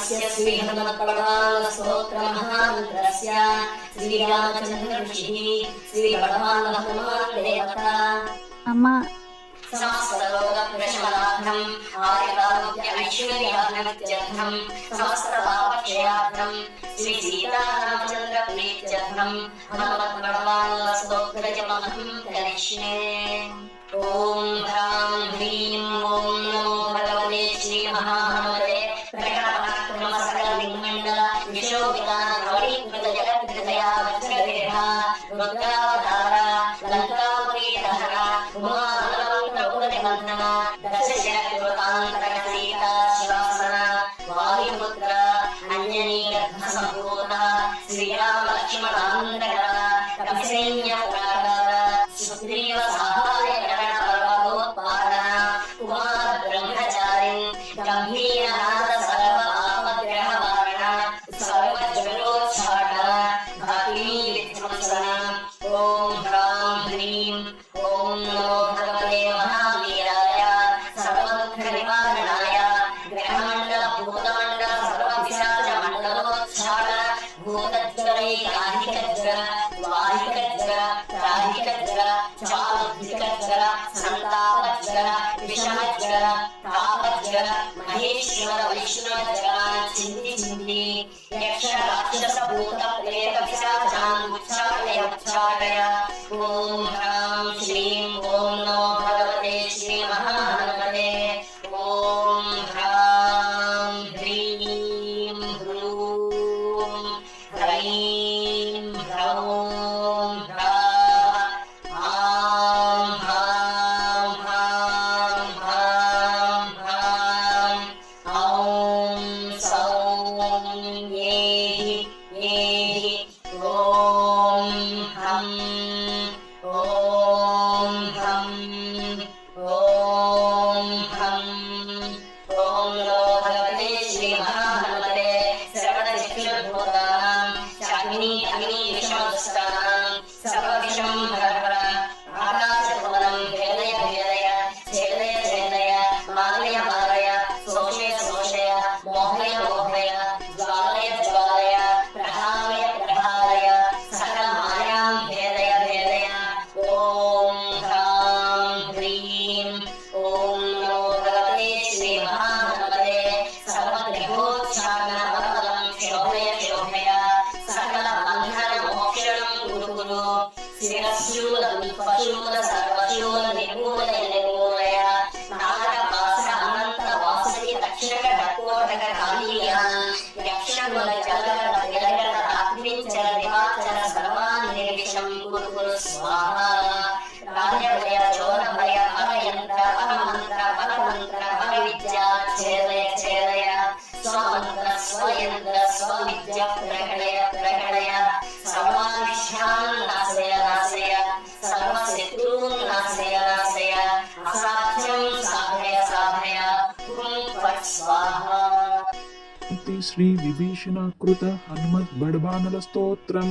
श्रीहनुमत्परमानस्तोत्रमहामन्त्रस्य श्रीरामचन्द्रऋषिः श्रीभगवान् देवता अम्मा समस्तलोकप्रशमनार्थं आयुरारोग्य ऐश्वर्याभिवृद्ध्यर्थं समस्तपापक्षयार्थं श्री सीतारामचन्द्रप्रीत्यर्थं हनुमत्परमानस्तोत्रजपमहं करिष्ये। ओम ह्रां ह्रीं ओं नमो भगवते श्रीमहाहनुमते प्रकटपराक्रम सकलदिग्मण्डल विशोभितानवलीकृतजगद्हृदया वज्रदेहा रुद्रावतारा लङ्कापुरीदहरा उमानलमन्त्रबोधनिबन्धना दशशरकृतान्तरसीता शिवासना वायुपुत्र अन्यनीगर्भसम्पूर्णः श्रीरामलक्ष्मणान्तरा कपिसैन्यपराकार सुग्रीव गंभीरनाद सर्वपापग्रहवारण सर्वज्वरोच्चाटन भक्ति विध्वंसन। ओम ह्रां ह्रीं ओं नमो भगवते महावीराय सर्वदुःखनिवारणाय ग्रहमण्डल भूतमण्डल सर्वपिशाचमण्डलोच्चाटन भूतज्वरैकाधिकज्वर वाहिकज्वर राहिकज्वर चालुधिकज्वर संतापज्वर विषमज्वर तापज्वर महेश्वर वैष्णवज्वरान् चिन्ति चिन्ति यक्ष राक्षस भूत प्रेत पिशाचान् उच्चाटय उच्चाटय। ओम ह्रां श्रीं ओं नमो भगवते श्रीमहाहनुमते। ओम ह्रां ह्रीं ह्रूं ह्रैं ह्रौं ह्राः आं हां हां हां हां औं सौं येहि येहि ॐ हं ॐ हं ॐ हं ॐ नमो भगवते श्रीमहाहनुमते सर्वदिक्षुर्भूतानां शाकिनी अग्नि विषमदुष्टानां सर्वविषं हर आकाशभुवनं भेदय भेदय छेदय छेदय मालय मालय शोषय शोषय मोहय मोहय ज्वालय ज्वालय प्रहारय प्रहारय सकलमायां भेदय भेदय। ओम ह्रां ह्रीं ओं नमो भगवते श्रीमहाहनुमते सर्वग्रहोच्चाटनबलं शोभय शोभय सकलबन्धनमोक्षणं कुरु कुरु शिरशूलदुःखशूल सर्वशूल निर्मूलय निर्मूलय नागपाश अनन्तवासुकि तक्षक ढकोटक कालीयान् यक्षकुलजलकर तिलकर अग्निचर दिवाकर सर्वान् निर्विषं कुरु कुरु स्वाहा। राजभय चोरभय परयन्त्र परमन्त्र परतन्त्र परविद्या छेदय छेदय स्वमन्त्र स्वयन्त्र स्वविद्या प्रकटय प्रकटय सर्वानिष्ठान् नाशय नाशय सर्वशत्रून् नाशय नाशय असाध्यं साधय साधय। हुं फट् स्वाहा। శ్రీ విభీషణాకృత హనుమత్ బడబానల స్తోత్రం।